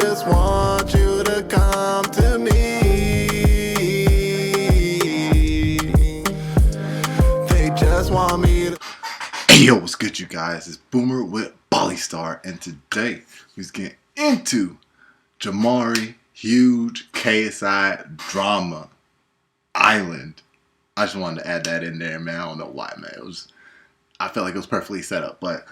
just want you to come to me. They just want me to... Hey yo, what's good you guys? It's Boomer with Bali Star, and today we're getting into Jamari huge KSI drama island. I just wanted to add that in there, man. I don't know why, man. I felt like it was perfectly set up, but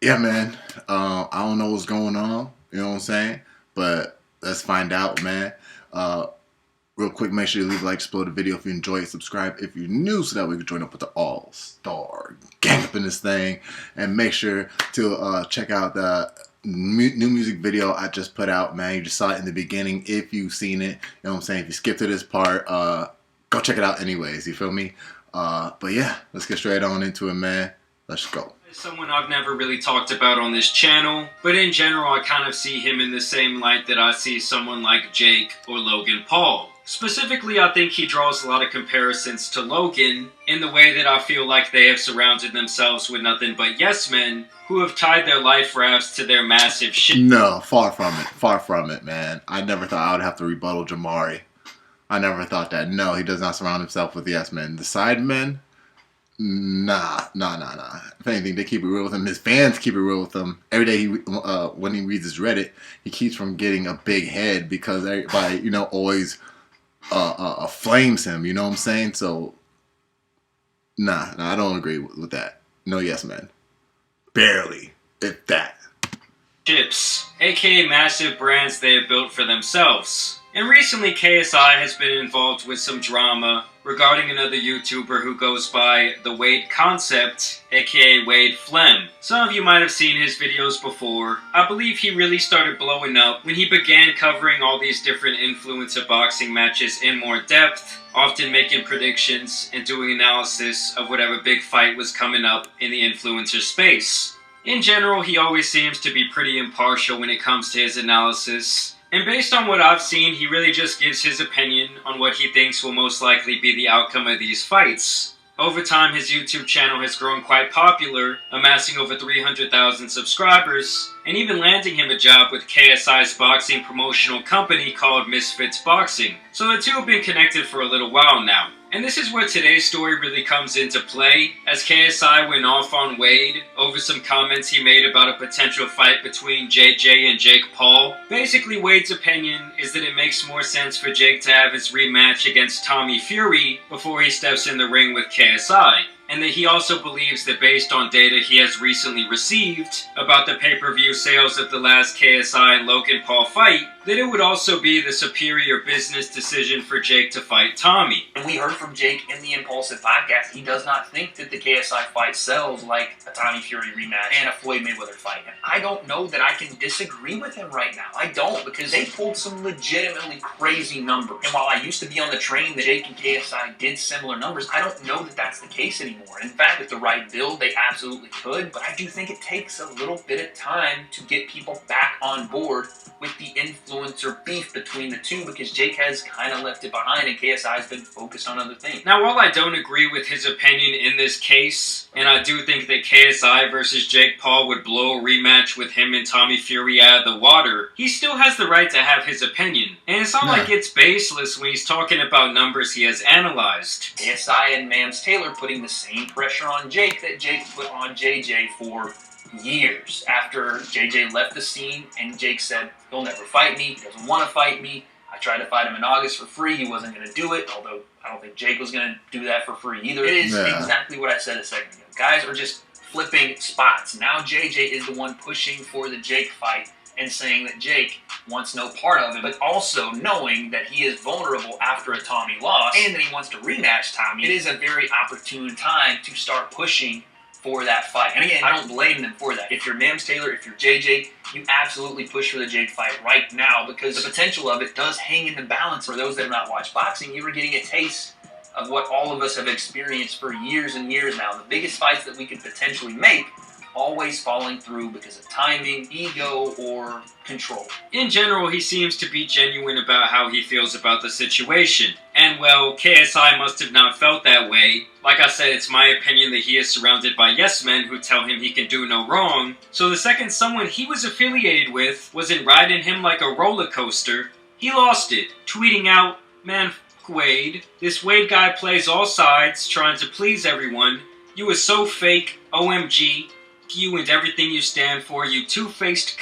yeah, man. I don't know what's going on. You know what I'm saying? But let's find out, man. Real quick, make sure you leave a like, explode the video if you enjoy it, subscribe if you're new so that we can join up with the all-star gang up in this thing, and make sure to check out the new music video I just put out, man. You just saw it in the beginning if you've seen it. You know what I'm saying? If you skipped to this part, go check it out anyways, you feel me? But yeah, let's get straight on into it, man. Let's go. Someone I've never really talked about on this channel, but in general I kind of see him in the same light that I see someone like Jake or Logan Paul. Specifically, I think he draws a lot of comparisons to Logan in the way that I feel like they have surrounded themselves with nothing but yes men who have tied their life rafts to their massive shit. No, far from it, man. I never thought I would have to rebuttal Jamari. I never thought that. No, he does not surround himself with yes men. The side men? Nah. If anything, they keep it real with him. His fans keep it real with him. Every day, when he reads his Reddit, he keeps from getting a big head because everybody, always flames him. You know what I'm saying? So, nah, I don't agree with that. No yes men. Barely, if that. Chips, aka massive brands they have built for themselves. And recently KSI has been involved with some drama regarding another YouTuber who goes by The Wade Concept, aka Wade Flem. Some of you might have seen his videos before. I believe he really started blowing up when he began covering all these different influencer boxing matches in more depth, often making predictions and doing analysis of whatever big fight was coming up in the influencer space. In general, he always seems to be pretty impartial when it comes to his analysis. And based on what I've seen, he really just gives his opinion on what he thinks will most likely be the outcome of these fights. Over time, his YouTube channel has grown quite popular, amassing over 300,000 subscribers, and even landing him a job with KSI's boxing promotional company called Misfits Boxing. So the two have been connected for a little while now. And this is where today's story really comes into play, as KSI went off on Wade over some comments he made about a potential fight between JJ and Jake Paul. Basically, Wade's opinion is that it makes more sense for Jake to have his rematch against Tommy Fury before he steps in the ring with KSI. And that he also believes that based on data he has recently received about the pay-per-view sales of the last KSI and Logan Paul fight, that it would also be the superior business decision for Jake to fight Tommy. And we heard from Jake in the Impulsive podcast, he does not think that the KSI fight sells like a Tommy Fury rematch and a Floyd Mayweather fight. And I don't know that I can disagree with him right now. I don't, because they pulled some legitimately crazy numbers. And while I used to be on the train that Jake and KSI did similar numbers, I don't know that that's the case anymore. In fact, with the right build, they absolutely could, but I do think it takes a little bit of time to get people back on board with the influencer beef between the two, because Jake has kind of left it behind and KSI has been focused on other things. Now, while I don't agree with his opinion in this case, and I do think that KSI versus Jake Paul would blow a rematch with him and Tommy Fury out of the water, he still has the right to have his opinion. And it's not like it's baseless when he's talking about numbers he has analyzed. KSI and Mams Taylor putting the same pressure on Jake that Jake put on JJ for years. After JJ left the scene and Jake said, he'll never fight me, he doesn't want to fight me. I tried to fight him in August for free, he wasn't going to do it, although I don't think Jake was going to do that for free either. It is exactly what I said a second ago. Guys are just flipping spots. Now JJ is the one pushing for the Jake fight and saying that Jake wants no part of it, but also knowing that he is vulnerable after a Tommy loss and that he wants to rematch Tommy. It is a very opportune time to start pushing for that fight. And again, I don't blame them for that. If you're Mams Taylor, if you're JJ, you absolutely push for the Jake fight right now, because the potential of it does hang in the balance. For those that have not watched boxing, you were getting a taste of what all of us have experienced for years and years now. The biggest fights that we could potentially make always falling through because of timing, ego, or control. In general, he seems to be genuine about how he feels about the situation. And well, KSI must have not felt that way. Like I said, it's my opinion that he is surrounded by yes men who tell him he can do no wrong. So the second someone he was affiliated with wasn't riding him like a roller coaster, he lost it, tweeting out, "Man, f*** Wade. This Wade guy plays all sides, trying to please everyone. You are so fake, OMG. You and everything you stand for, you two-faced c-.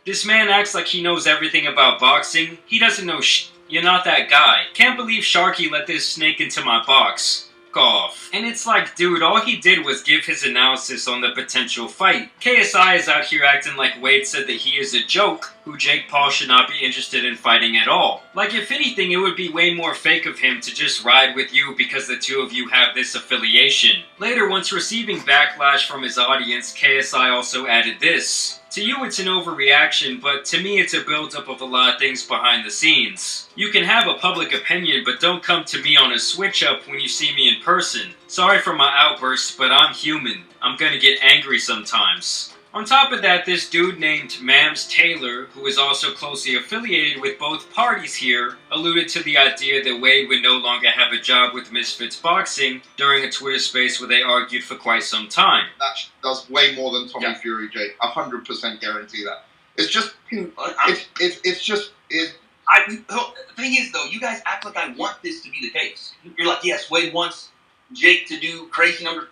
This man acts like he knows everything about boxing. He doesn't know sh**. You're not that guy. Can't believe Sharky let this snake into my box. Off." And it's like, dude, all he did was give his analysis on the potential fight. KSI is out here acting like Wade said that he is a joke, who Jake Paul should not be interested in fighting at all. Like, if anything, it would be way more fake of him to just ride with you because the two of you have this affiliation. Later, once receiving backlash from his audience, KSI also added this. "To you it's an overreaction, but to me it's a build-up of a lot of things behind the scenes. You can have a public opinion, but don't come to me on a switch-up when you see me in person. Sorry for my outbursts, but I'm human. I'm gonna get angry sometimes." On top of that, this dude named Mams Taylor, who is also closely affiliated with both parties here, alluded to the idea that Wade would no longer have a job with Misfits Boxing during a Twitter space where they argued for quite some time. That does way more than Tommy Yeah. Fury, Jake. 100% guarantee that. It's just, I'm- it's just, it. The thing is, though, you guys act like I want this to be the case. You're like, yes, Wade wants Jake to do crazy numbers.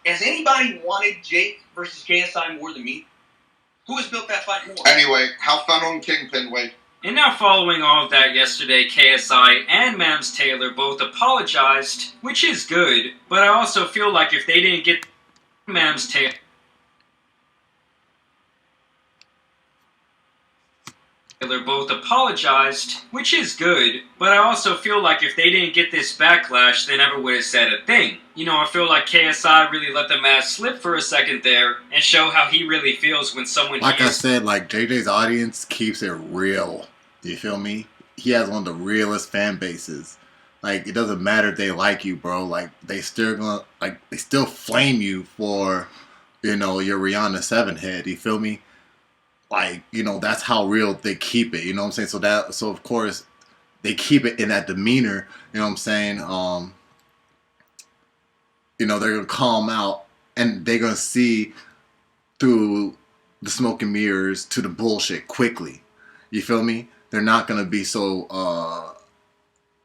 Has anybody wanted Jake versus KSI more than me? Who has built that fight more? Anyway, have fun on Kingpin, Wade. And now following all of that yesterday, KSI and Mams Taylor both apologized, which is good, but I also feel like if they didn't get Mams Taylor both apologized, which is good, but I also feel like if they didn't get this backlash, they never would have said a thing. You know, I feel like KSI really let the mask slip for a second there and show how he really feels when someone Like I hears said, like JJ's audience keeps it real. You feel me? He has one of the realest fan bases. Like, it doesn't matter if they like you, bro. Like, they still flame you for, you know, your Rihanna 7 head. You feel me? Like, you know, that's how real they keep it. You know what I'm saying? So of course, they keep it in that demeanor. You know what I'm saying? You know, they're gonna calm out and they're gonna see through the smoke and mirrors to the bullshit quickly. You feel me? They're not gonna be so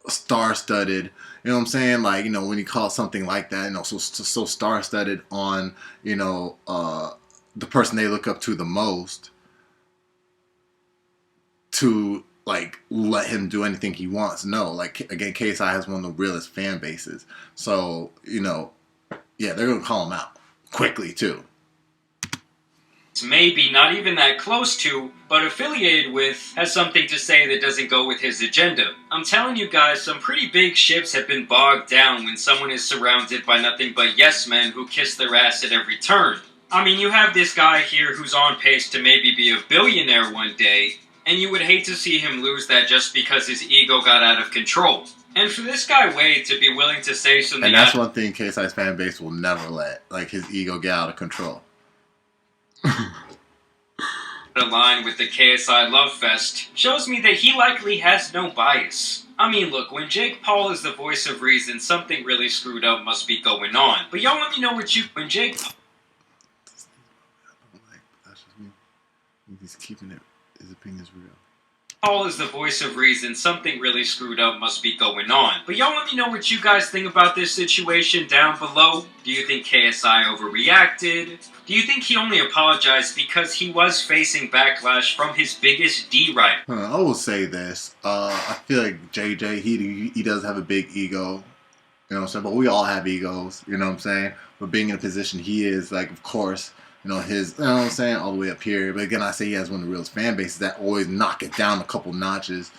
star-studded. You know what I'm saying? Like, you know, when you call something like that, you know, so star-studded on, you know, the person they look up to the most, to like let him do anything he wants. No, like, again, KSI has one of the realest fan bases. So, you know, yeah, they're gonna call him out quickly too. maybe not even that close to, but affiliated with, has something to say that doesn't go with his agenda. I'm telling you guys, some pretty big ships have been bogged down when someone is surrounded by nothing but yes men who kiss their ass at every turn. I mean, you have this guy here who's on pace to maybe be a billionaire one day, and you would hate to see him lose that just because his ego got out of control. And for this guy Wade to be willing to say something... And that's one thing KSI's fan base will never let, like, his ego get out of control. ...aligned with the KSI Love Fest shows me that he likely has no bias. I mean, look, when Jake Paul is the voice of reason, something really screwed up must be going on. But y'all let me know what you... When Jake... That's just me. He's keeping it. His opinion is real. Paul is the voice of reason, something really screwed up must be going on. But y'all let me know what you guys think about this situation down below. Do you think KSI overreacted? Do you think he only apologized because he was facing backlash from his biggest D-rider? I will say this. I feel like JJ, he does have a big ego. You know what I'm saying? But we all have egos. You know what I'm saying? But being in a position he is, like, of course... You know, you know what I'm saying, all the way up here. But again, I say he has one of the realest fan bases that always knock it down a couple notches.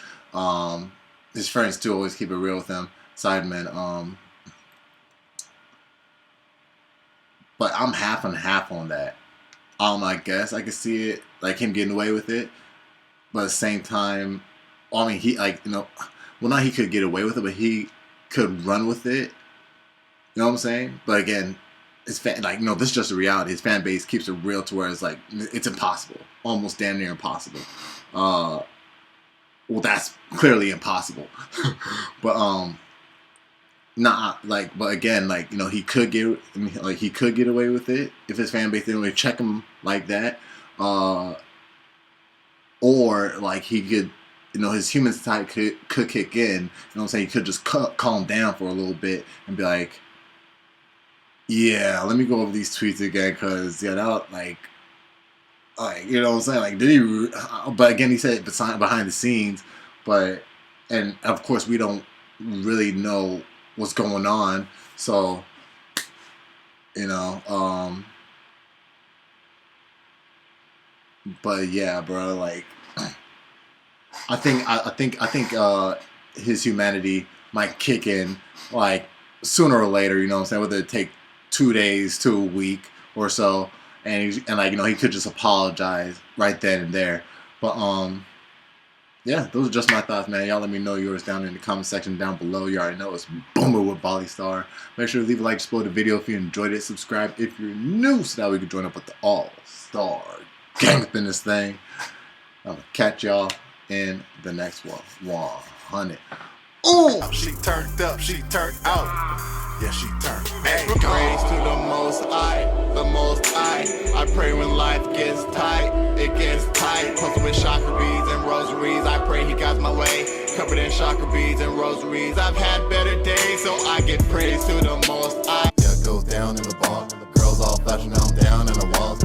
His friends, too, always keep it real with him. Sidemen. But I'm half and half on that. I guess I could see it, like, him getting away with it. But at the same time, I mean, he, like, you know, well, not he could get away with it, but he could run with it. You know what I'm saying? But again, his fan, like, this is just a reality. His fan base keeps it real to where it's like, it's impossible, almost damn near impossible. Well, that's clearly impossible. But not like, but again, like, he could get, he could get away with it if his fan base didn't really check him like that. Or like he could, his human side could kick in. You know what I'm saying? He could just calm down for a little bit and be like, yeah, let me go over these tweets again, because that like, you know what I'm saying? Like, did he? But again, he said it behind the scenes, and of course we don't really know what's going on. So, but yeah, bro, like, I think his humanity might kick in, like, sooner or later. You know what I'm saying? Whether it take 2 days to a week or so, and he could just apologize right then and there. But yeah, those are just my thoughts, man. Y'all let me know yours down in the comment section down below. You already know it's Boomer with Bali Star. Make sure to leave a like, explode the video if you enjoyed it. Subscribe if you're new, so that we can join up with the all-star gang up in this thing. I'm gonna catch y'all in the next one. 100. Ooh, she turned up, she turned out. Yeah, she turned. Hey, praise to the Most High, the Most High. I pray when life gets tight, it gets tight. Posted with chakra beads and rosaries. I pray he guides my way, covered in chakra beads and rosaries. I've had better days, so I give praise to the Most High. Yeah, it goes down in the bar. Girls all fashion, now I'm down in the walls.